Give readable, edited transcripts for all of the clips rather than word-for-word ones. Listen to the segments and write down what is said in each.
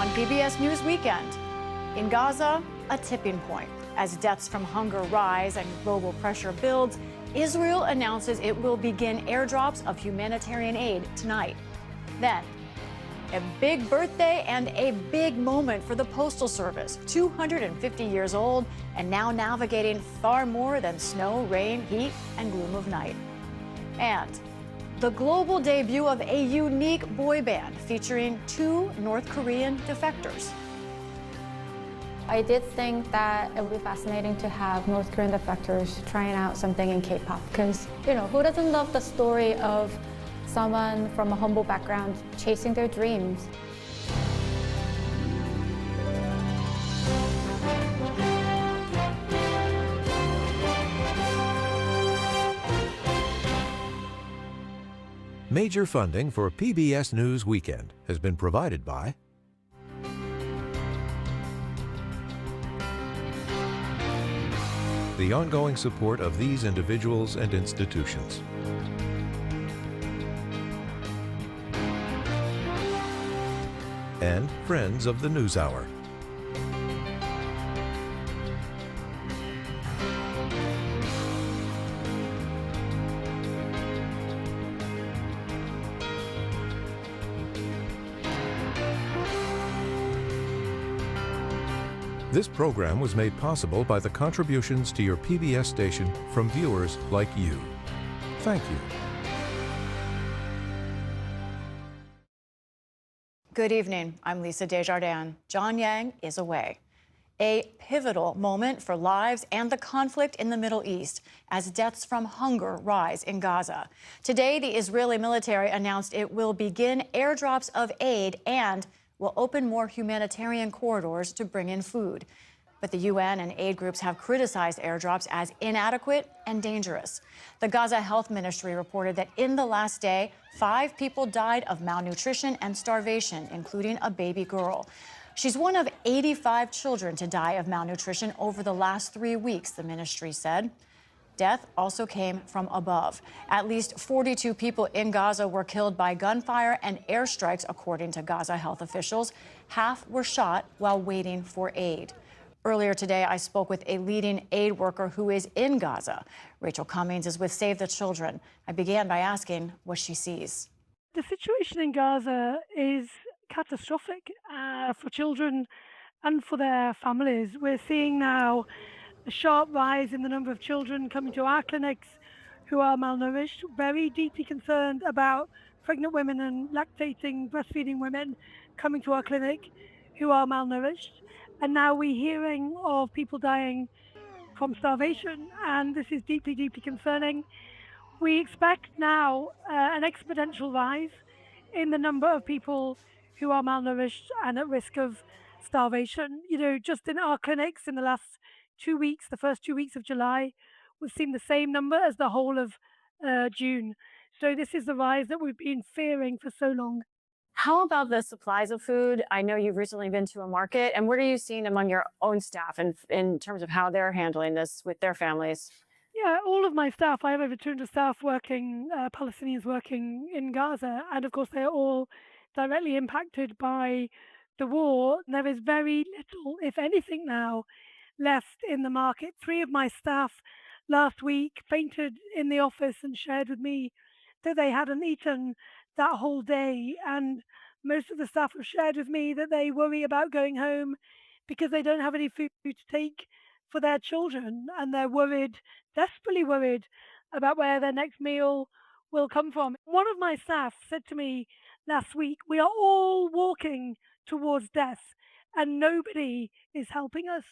on PBS News Weekend. In Gaza, a tipping point. As deaths from hunger rise and global pressure builds, Israel announces it will begin airdrops of humanitarian aid tonight. Then, a big birthday and a big moment for the Postal Service, 250 years old and now navigating far more than snow, rain, heat, and gloom of night. And the global debut of a unique boy band featuring 2 North Korean defectors. I did think that it would be fascinating to have North Korean defectors trying out something in K-pop because, who doesn't love the story of someone from a humble background chasing their dreams? Major funding for PBS News Weekend has been provided by the ongoing support of these individuals and institutions. And friends of the NewsHour. This program was made possible by the contributions to your PBS station from viewers like you. Thank you. Good evening. I'm Lisa Desjardins. John Yang is away. A pivotal moment for lives and the conflict in the Middle East as deaths from hunger rise in Gaza. Today, the Israeli military announced it will begin airdrops of aid and will open more humanitarian corridors to bring in food. But the UN and aid groups have criticized airdrops as inadequate and dangerous. The Gaza Health Ministry reported that in the last day, 5 people died of malnutrition and starvation, including a baby girl. She's one of 85 children to die of malnutrition over the last 3 weeks, the ministry said. Death also came from above. At least 42 people in Gaza were killed by gunfire and airstrikes, according to Gaza health officials. Half were shot while waiting for aid. Earlier today, I spoke with a leading aid worker who is in Gaza. Rachel Cummings is with Save the Children. I began by asking what she sees. The situation in Gaza is catastrophic for children and for their families. We're seeing now a sharp rise in the number of children coming to our clinics who are malnourished, very deeply concerned about pregnant women and lactating, breastfeeding women coming to our clinic who are malnourished. And now we're hearing of people dying from starvation, and this is deeply, deeply concerning. We expect now an exponential rise in the number of people who are malnourished and at risk of starvation. Just in our clinics in the last 2 weeks, the first 2 weeks of July, we've seen the same number as the whole of June. So this is the rise that we've been fearing for so long. How about the supplies of food? I know you've recently been to a market, and what are you seeing among your own staff in terms of how they're handling this with their families? Yeah, all of my staff, I have over 200 staff working, Palestinians working in Gaza, and of course they are all directly impacted by the war. There is very little, if anything now, left in the market. 3 of my staff last week fainted in the office and shared with me that they hadn't eaten that whole day. And most of the staff have shared with me that they worry about going home because they don't have any food to take for their children. And they're worried, desperately worried, about where their next meal will come from. One of my staff said to me last week, "We are all walking towards death and nobody is helping us."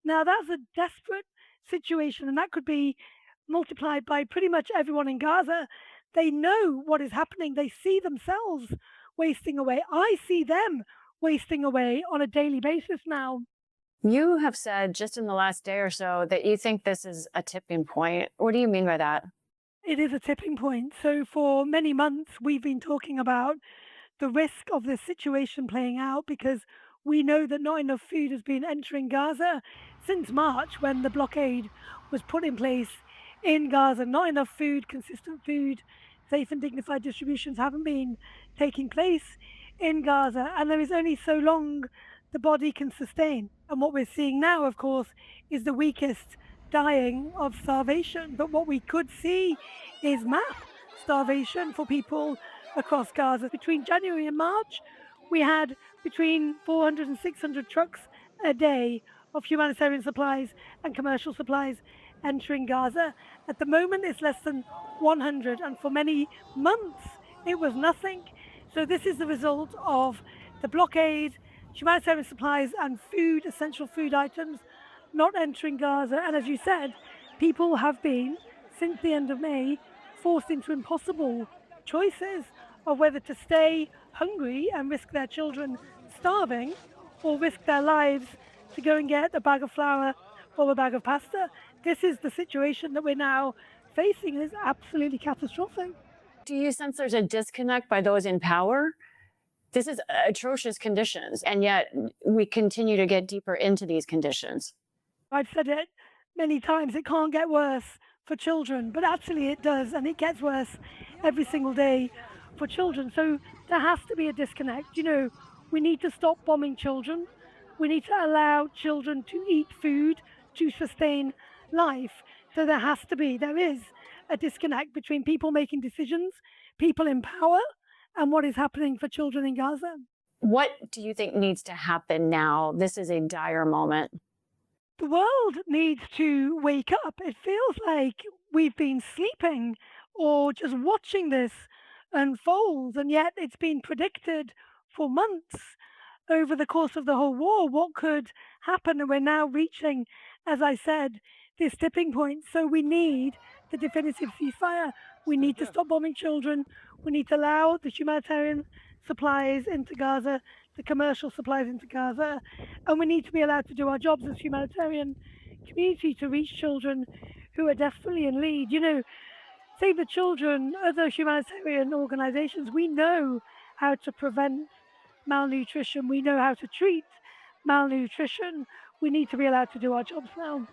Now, that's a desperate situation, and that could be multiplied by pretty much everyone in Gaza. They know what is happening. They see themselves wasting away. I see them wasting away on a daily basis now. You have said just in the last day or so that you think this is a tipping point. What do you mean by that? It is a tipping point. So for many months, we've been talking about the risk of this situation playing out because we know that not enough food has been entering Gaza since March when the blockade was put in place in Gaza. Not enough food, consistent food, safe and dignified distributions haven't been taking place in Gaza, and there is only so long the body can sustain. And what we're seeing now, of course, is the weakest dying of starvation. But what we could see is mass starvation for people across Gaza. Between January and March, we had between 400 and 600 trucks a day of humanitarian supplies and commercial supplies entering Gaza. At the moment, it's less than 100, and for many months, it was nothing. So this is the result of the blockade, humanitarian supplies and food, essential food items, not entering Gaza. And as you said, people have been, since the end of May, forced into impossible choices of whether to stay hungry and risk their children starving, or risk their lives to go and get a bag of flour or a bag of pasta. This is the situation that we're now facing, and it's absolutely catastrophic. Do you sense there's a disconnect by those in power? This is atrocious conditions, and yet we continue to get deeper into these conditions. I've said it many times, it can't get worse for children, but actually it does, and it gets worse every single day for children. So there has to be a disconnect. You know, we need to stop bombing children. We need to allow children to eat food to sustain life. So there is a disconnect between people making decisions, people in power, and what is happening for children in Gaza. What do you think needs to happen now? This is a dire moment. The world needs to wake up. It feels like we've been sleeping or just watching this unfold, and yet it's been predicted for months over the course of the whole war what could happen, and we're now reaching, as I said, this tipping point. So we need the definitive ceasefire. We need to stop bombing children. We need to allow the humanitarian supplies into Gaza, the commercial supplies into Gaza, and we need to be allowed to do our jobs as humanitarian community to reach children who are desperately in need. You know, Save the Children, other humanitarian organizations, we know how to prevent malnutrition. We know how to treat malnutrition. We need to be allowed to do our jobs now.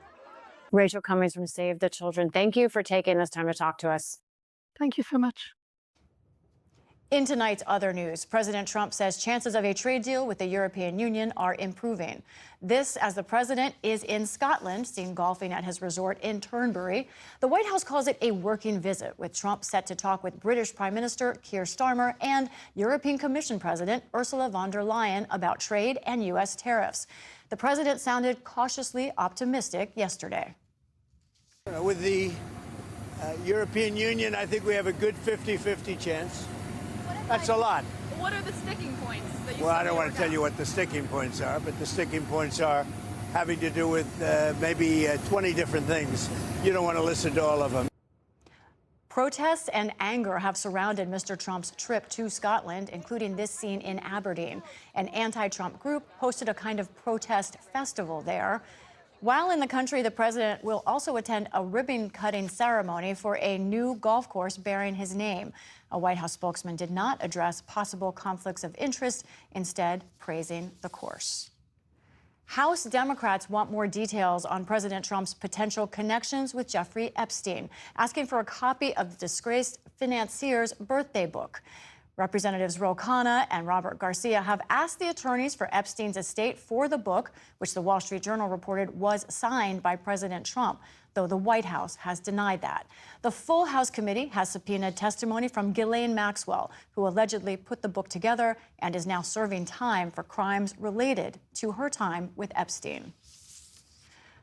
Rachel Cummings from Save the Children, thank you for taking this time to talk to us. Thank you so much. In tonight's other news, President Trump says chances of a trade deal with the European Union are improving. This as the president is in Scotland, seen golfing at his resort in Turnberry. The White House calls it a working visit, with Trump set to talk with British Prime Minister Keir Starmer and European Commission President Ursula von der Leyen about trade and U.S. tariffs. The president sounded cautiously optimistic yesterday. With the European Union, I think we have a good 50-50 chance. That's a lot. What are the sticking points that you Well, I don't want to tell you what the sticking points are, but the sticking points are having to do with maybe 20 different things. You don't want to listen to all of them. Protests and anger have surrounded Mr. Trump's trip to Scotland, including this scene in Aberdeen. An anti-Trump group hosted a kind of protest festival there. While in the country, the president will also attend a ribbon-cutting ceremony for a new golf course bearing his name. A White House spokesman did not address possible conflicts of interest, instead praising the course. House Democrats want more details on President Trump's potential connections with Jeffrey Epstein, asking for a copy of the disgraced financier's birthday book. Representatives Ro Khanna and Robert Garcia have asked the attorneys for Epstein's estate for the book, which the Wall Street Journal reported was signed by President Trump, though the White House has denied that. The full House committee has subpoenaed testimony from Ghislaine Maxwell, who allegedly put the book together and is now serving time for crimes related to her time with Epstein.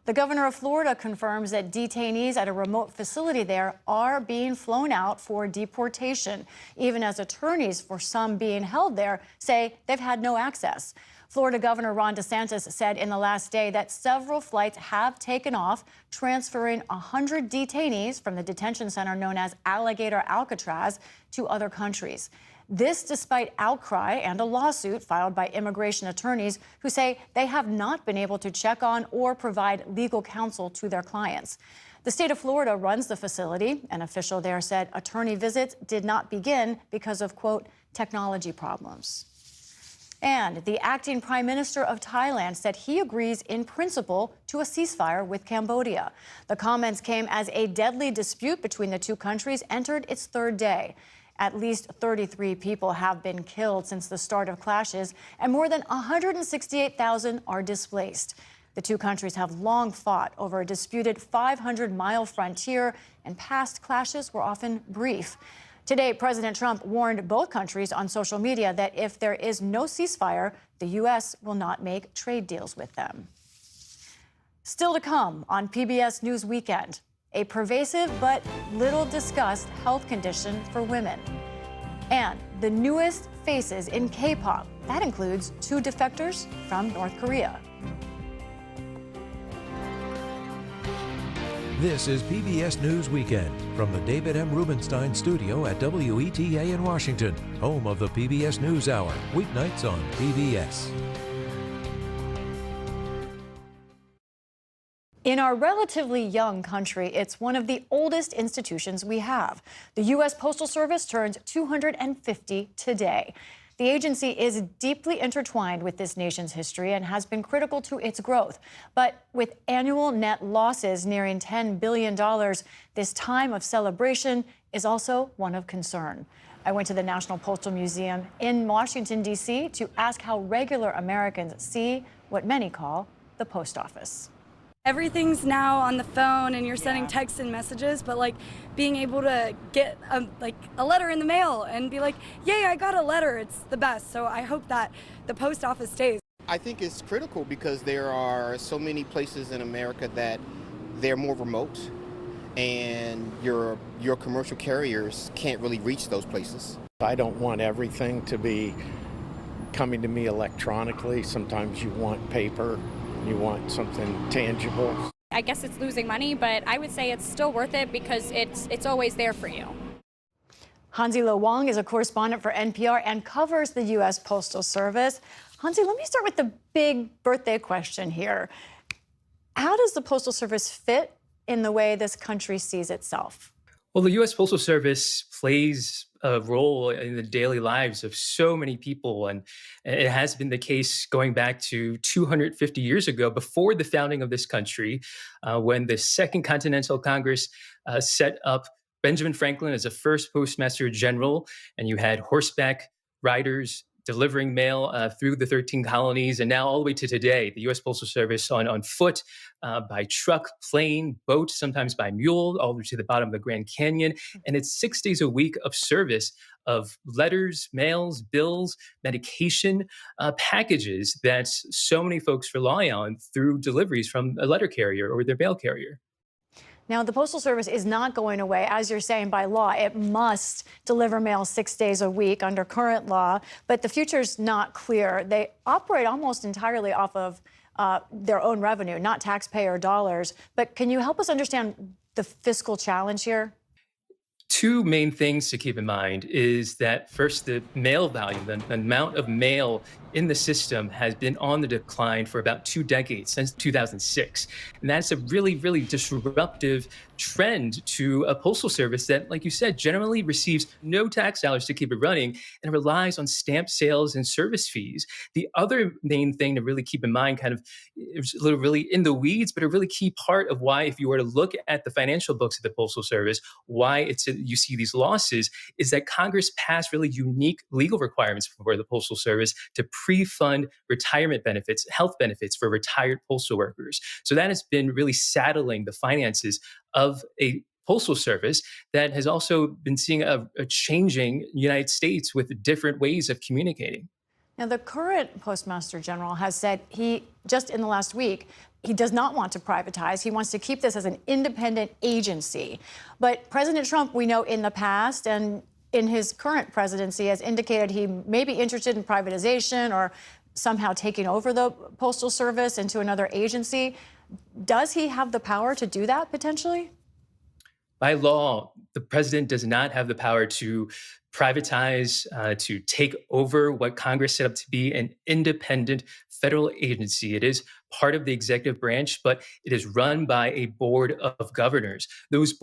The governor of Florida confirms that detainees at a remote facility there are being flown out for deportation, even as attorneys for some being held there say they've had no access. Florida Governor Ron DeSantis said in the last day that several flights have taken off, transferring 100 detainees from the detention center known as Alligator Alcatraz to other countries. This despite outcry and a lawsuit filed by immigration attorneys who say they have not been able to check on or provide legal counsel to their clients. The state of Florida runs the facility. An official there said attorney visits did not begin because of, quote, technology problems. And the acting prime minister of Thailand said he agrees in principle to a ceasefire with Cambodia. The comments came as a deadly dispute between the two countries entered its third day. At least 33 people have been killed since the start of clashes, and more than 168,000 are displaced. The two countries have long fought over a disputed 500-mile frontier, and past clashes were often brief. Today, President Trump warned both countries on social media that if there is no ceasefire, the U.S. will not make trade deals with them. Still to come on PBS News Weekend, a pervasive but little discussed health condition for women. And the newest faces in K-pop. That includes two defectors from North Korea. This is PBS News Weekend from the David M. Rubenstein studio at WETA in Washington, home of the PBS NewsHour, weeknights on PBS. In our relatively young country, it's one of the oldest institutions we have. The U.S. Postal Service turns 250 today. The agency is deeply intertwined with this nation's history and has been critical to its growth. But with annual net losses nearing $10 billion, this time of celebration is also one of concern. I went to the National Postal Museum in Washington, D.C. to ask how regular Americans see what many call the post office. Everything's now on the phone and you're sending texts and messages, but like being able to get a letter in the mail and be like, yay, I got a letter, it's the best. So I hope that the post office stays. I think it's critical because there are so many places in America that they're more remote and your commercial carriers can't really reach those places. I don't want everything to be coming to me electronically. Sometimes you want paper. You want something tangible. I guess it's losing money, but I would say it's still worth it because it's always there for you. Hansi-Lo Wang is a correspondent for NPR and covers the U.S. Postal Service. Hansi, let me start with the big birthday question here. How does the Postal Service fit in the way this country sees itself? Well, the U.S. Postal Service plays a role in the daily lives of so many people. And it has been the case going back to 250 years ago, before the founding of this country, when the Second Continental Congress set up Benjamin Franklin as the first Postmaster General, and you had horseback riders delivering mail through the 13 colonies, and now all the way to today, the U.S. Postal Service on foot, by truck, plane, boat, sometimes by mule, all the way to the bottom of the Grand Canyon. And it's 6 days a week of service of letters, mails, bills, medication, packages that so many folks rely on through deliveries from a letter carrier or their mail carrier. Now, the Postal Service is not going away. As you're saying, by law, it must deliver mail 6 days a week under current law, but the future's not clear. They operate almost entirely off of their own revenue, not taxpayer dollars. But can you help us understand the fiscal challenge here? Two main things to keep in mind is that first, the mail volume, the amount of mail in the system has been on the decline for about 2 decades, since 2006. And that's a really, really disruptive trend to a postal service that, like you said, generally receives no tax dollars to keep it running and relies on stamp sales and service fees. The other main thing to really keep in mind, kind of it's a little really in the weeds, but a really key part of why, if you were to look at the financial books of the Postal Service, why you see these losses, is that Congress passed really unique legal requirements for the Postal Service to pre-fund retirement benefits, health benefits for retired postal workers. So that has been really saddling the finances of a postal service that has also been seeing a changing United States with different ways of communicating. Now, the current Postmaster General has said just in the last week, he does not want to privatize. He wants to keep this as an independent agency. But President Trump, we know in the past and in his current presidency, has indicated he may be interested in privatization or somehow taking over the Postal Service into another agency. Does he have the power to do that potentially? By law, the president does not have the power to privatize, to take over what Congress set up to be an independent federal agency. It is part of the executive branch, but it is run by a board of governors. Those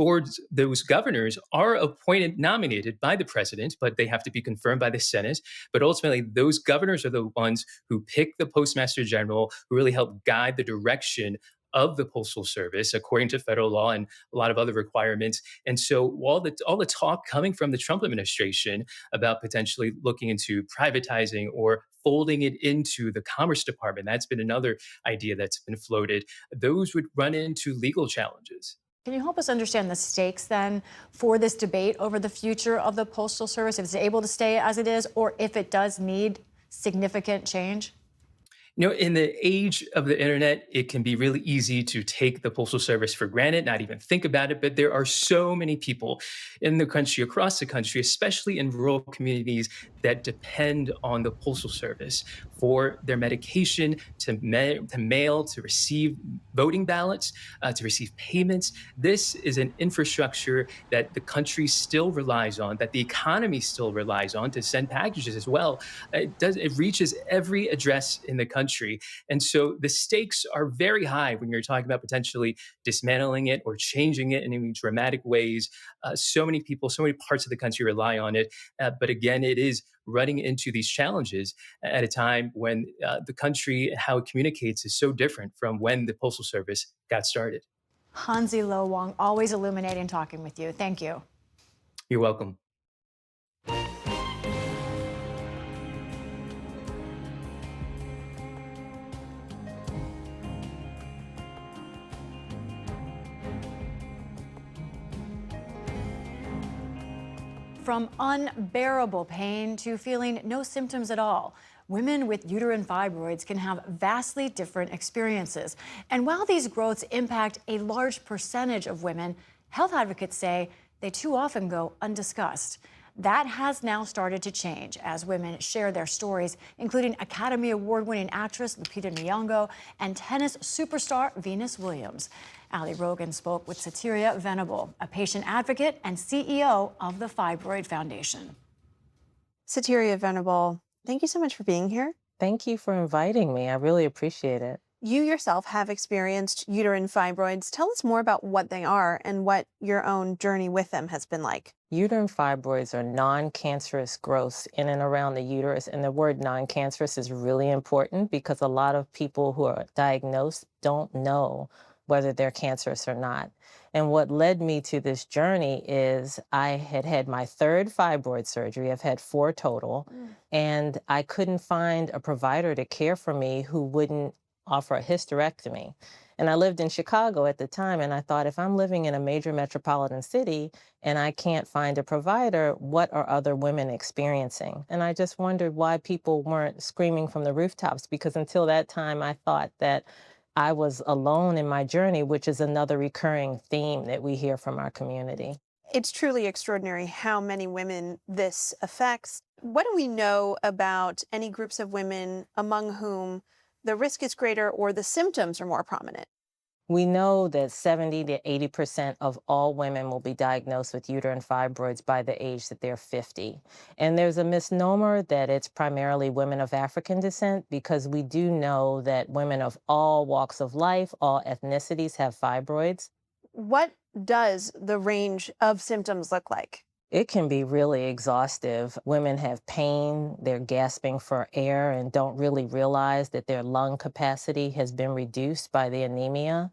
governors are appointed, nominated by the president, but they have to be confirmed by the Senate. But ultimately, those governors are the ones who pick the Postmaster General, who really help guide the direction of the Postal Service, according to federal law and a lot of other requirements. And so all the talk coming from the Trump administration about potentially looking into privatizing or folding it into the Commerce Department, that's been another idea that's been floated. Those would run into legal challenges. Can you help us understand the stakes then for this debate over the future of the Postal Service, if it's able to stay as it is, or if it does need significant change? In the age of the internet, it can be really easy to take the Postal Service for granted, not even think about it. But there are so many people in the country, across the country, especially in rural communities, that depend on the Postal Service for their medication, to mail, to receive voting ballots, to receive payments. This is an infrastructure that the country still relies on, that the economy still relies on to send packages as well. It reaches every address in the country. And so the stakes are very high when you're talking about potentially dismantling it or changing it in any dramatic ways. So many people, so many parts of the country rely on it. But again, it is running into these challenges at a time when the country, how it communicates, is so different from when the Postal Service got started. Hansi Lo Wang, always illuminating talking with you. Thank you. You're welcome. From unbearable pain to feeling no symptoms at all, women with uterine fibroids can have vastly different experiences. And while these growths impact a large percentage of women, health advocates say they too often go undiscussed. That has now started to change as women share their stories, including Academy Award-winning actress Lupita Nyong'o and tennis superstar Venus Williams. Ali Rogan spoke with Sateria Venable, a patient advocate and CEO of the Fibroid Foundation. Sateria Venable, thank you so much for being here. Thank you for inviting me. I really appreciate it. You yourself have experienced uterine fibroids. Tell us more about what they are and what your own journey with them has been like. Uterine fibroids are non-cancerous growths in and around the uterus. And the word non-cancerous is really important because a lot of people who are diagnosed don't know whether they're cancerous or not. And what led me to this journey is I had had my third fibroid surgery. I've had 4 total. And I couldn't find a provider to care for me who wouldn't offer a hysterectomy. And I lived in Chicago at the time, and I thought, if I'm living in a major metropolitan city and I can't find a provider, what are other women experiencing? And I just wondered why people weren't screaming from the rooftops, because until that time, I thought that I was alone in my journey, which is another recurring theme that we hear from our community. It's truly extraordinary how many women this affects. What do we know about any groups of women among whom the risk is greater or the symptoms are more prominent? We know that 70 to 80% of all women will be diagnosed with uterine fibroids by the age that they're 50. And there's a misnomer that it's primarily women of African descent, because we do know that women of all walks of life, all ethnicities have fibroids. What does the range of symptoms look like? It can be really exhaustive. Women have pain, they're gasping for air and don't really realize that their lung capacity has been reduced by the anemia.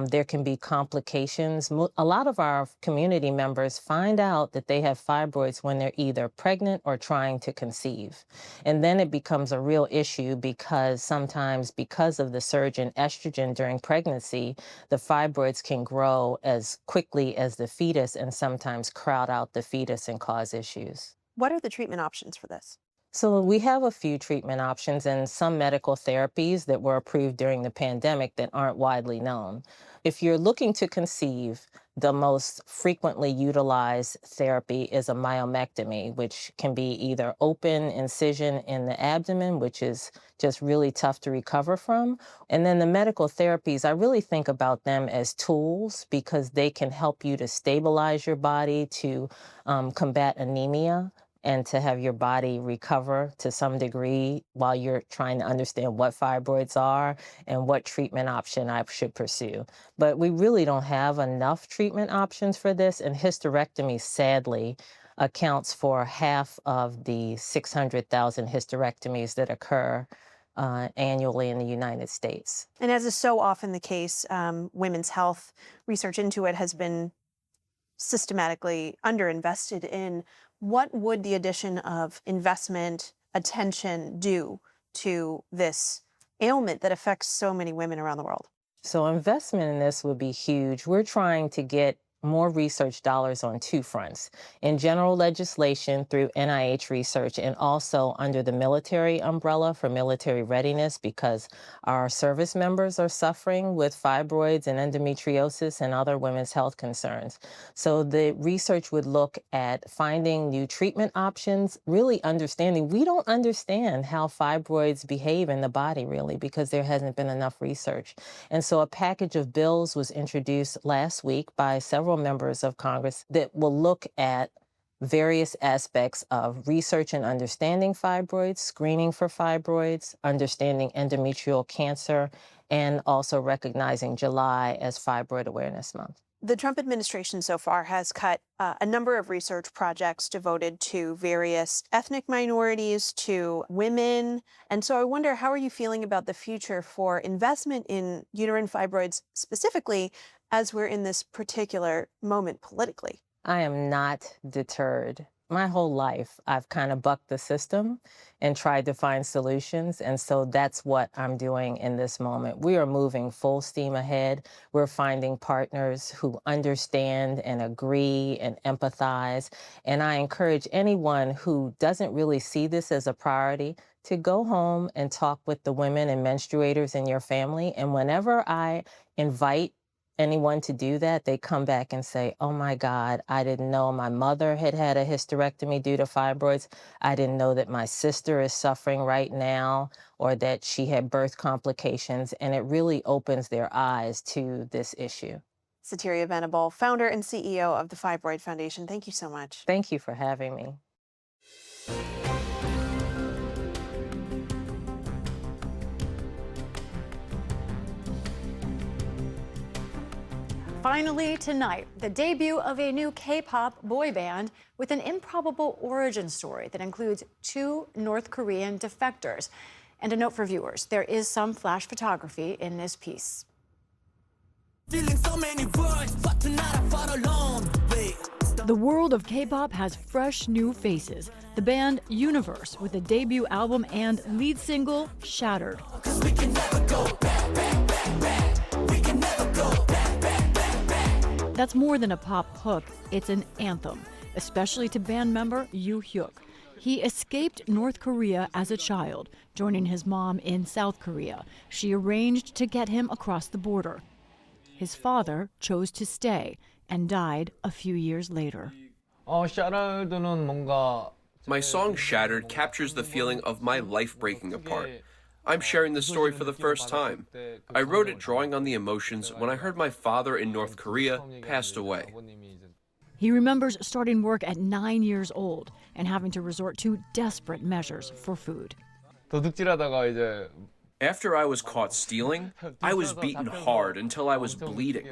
There can be complications. A lot of our community members find out that they have fibroids when they're either pregnant or trying to conceive. And then it becomes a real issue because sometimes, because of the surge in estrogen during pregnancy, the fibroids can grow as quickly as the fetus and sometimes crowd out the fetus and cause issues. What are the treatment options for this? So we have a few treatment options and some medical therapies that were approved during the pandemic that aren't widely known. If you're looking to conceive, the most frequently utilized therapy is a myomectomy, which can be either open incision in the abdomen, which is just really tough to recover from. And then the medical therapies, I really think about them as tools because they can help you to stabilize your body, to combat anemia, and to have your body recover to some degree while you're trying to understand what fibroids are and what treatment option I should pursue. But we really don't have enough treatment options for this, and hysterectomy, sadly, accounts for half of the 600,000 hysterectomies that occur annually in the United States. And as is so often the case, women's health research into it has been systematically underinvested in. What would the addition of investment, attention do to this ailment that affects so many women around the world? So investment in this would be huge. We're trying to get more research dollars on two fronts: in general legislation through NIH research, and also under the military umbrella for military readiness, because our service members are suffering with fibroids and endometriosis and other women's health concerns. So the research would look at finding new treatment options, really understanding. We don't understand how fibroids behave in the body, really, because there hasn't been enough research. And so a package of bills was introduced last week by several members of Congress that will look at various aspects of research and understanding fibroids, screening for fibroids, understanding endometrial cancer, and also recognizing July as Fibroid Awareness Month. The Trump administration so far has cut a number of research projects devoted to various ethnic minorities, to women. And so I wonder, how are you feeling about the future for investment in uterine fibroids specifically, as we're in this particular moment politically? I am not deterred. My whole life, I've kind of bucked the system and tried to find solutions. And so that's what I'm doing in this moment. We are moving full steam ahead. We're finding partners who understand and agree and empathize. And I encourage anyone who doesn't really see this as a priority to go home and talk with the women and menstruators in your family. And whenever I invite anyone to do that, they come back and say, oh my God, I didn't know my mother had had a hysterectomy due to fibroids. I didn't know that my sister is suffering right now, or that she had birth complications. And it really opens their eyes to this issue. Sateria Venable, founder and CEO of the Fibroid Foundation, thank you so much. Thank you for having me. Finally tonight, the debut of a new K-pop boy band with an improbable origin story that includes 2 North Korean defectors. And a note for viewers, there is some flash photography in this piece. The world of K-pop has fresh new faces. The band Universe with a debut album and lead single, Shattered. That's more than a pop hook, it's an anthem, especially to band member Yoo Hyuk. He escaped North Korea as a child, joining his mom in South Korea. She arranged to get him across the border. His father chose to stay and died a few years later. My song Shattered captures the feeling of my life breaking apart. I'm sharing this story for the first time. I wrote it drawing on the emotions when I heard my father in North Korea passed away. He remembers starting work at 9 years old and having to resort to desperate measures for food. After I was caught stealing, I was beaten hard until I was bleeding.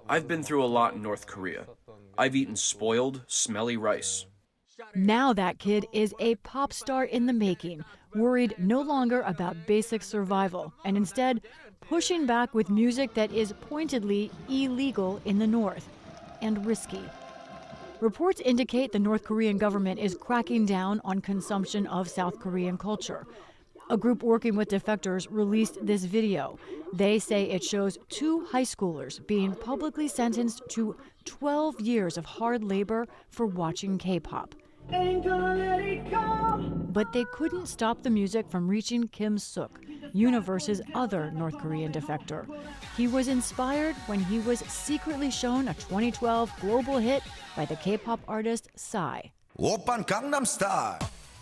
I've been through a lot in North Korea. I've eaten spoiled, smelly rice. Now that kid is a pop star in the making, worried no longer about basic survival, and instead pushing back with music that is pointedly illegal in the North and risky. Reports indicate the North Korean government is cracking down on consumption of South Korean culture. A group working with defectors released this video. They say it shows 2 high schoolers being publicly sentenced to 12 years of hard labor for watching K-pop. But they couldn't stop the music from reaching Kim Suk, Universe's other North Korean defector. He was inspired when he was secretly shown a 2012 global hit by the K-pop artist Psy. 오빤 강남스타일.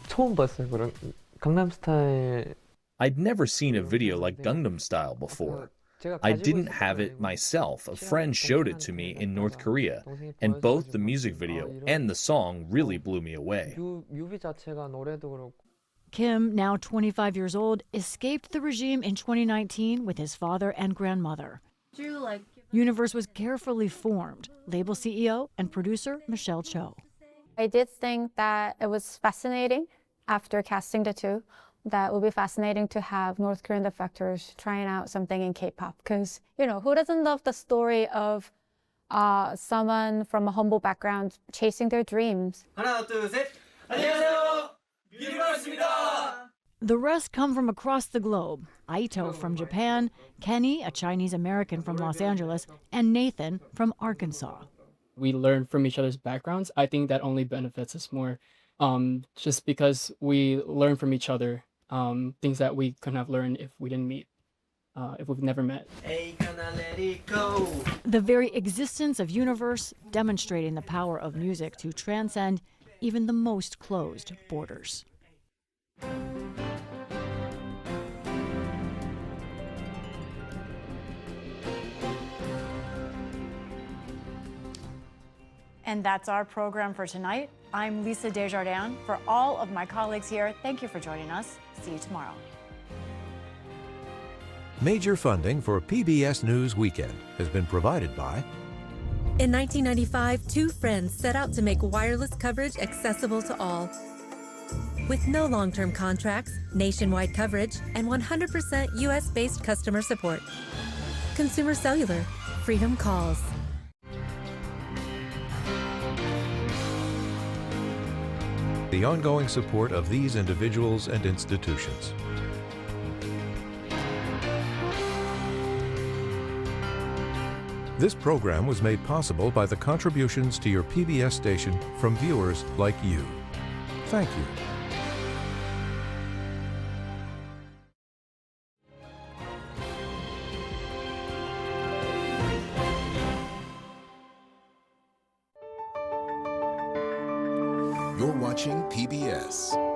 처음 봤어요, 그런 강남스타일. I'd never seen a video like Gangnam Style before. I didn't have it myself. A friend showed it to me in North Korea, and both the music video and the song really blew me away. Kim, now 25 years old, escaped the regime in 2019 with his father and grandmother. Universe was carefully formed. Label CEO and producer Michelle Cho. I did think that it was fascinating after casting the 2, that would be fascinating to have North Korean defectors trying out something in K-pop. Because, you know, who doesn't love the story of someone from a humble background chasing their dreams? 하나, 둘, 셋. 안녕하세요. 유니버스입니다. The rest come from across the globe. Aito from Japan, Kenny, a Chinese American from Los Angeles, and Nathan from Arkansas. We learn from each other's backgrounds. I think that only benefits us more, just because we learn from each other things that we couldn't have learned if we didn't meet, if we've never met. The very existence of Universe demonstrating the power of music to transcend even the most closed borders. And that's our program for tonight. I'm Lisa Desjardins. For all of my colleagues here, thank you for joining us. See you tomorrow. Major funding for PBS News Weekend has been provided by. In 1995, two friends set out to make wireless coverage accessible to all. With no long-term contracts, nationwide coverage, and 100% U.S.-based customer support. Consumer Cellular. Freedom calls. The ongoing support of these individuals and institutions. This program was made possible by the contributions to your PBS station from viewers like you. Thank you. You're watching PBS.